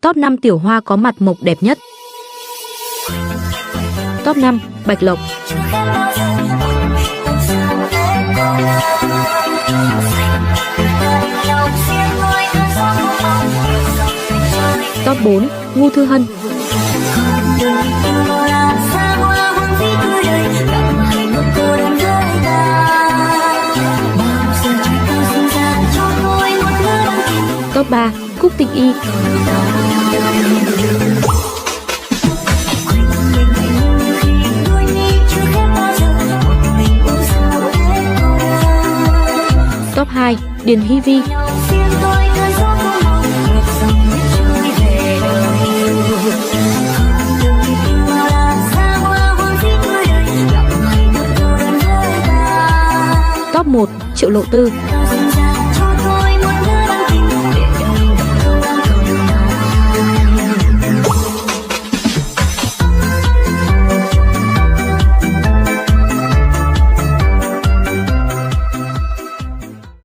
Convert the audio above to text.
Top 5 tiểu hoa có mặt mộc đẹp nhất. Top 5. Bạch lộc. Top 4. Ngu Thư Hân. Top 3. Cúc Tịch Y. Top 2. Điền Hy Vi. Top 1. Triệu Lộ Tư.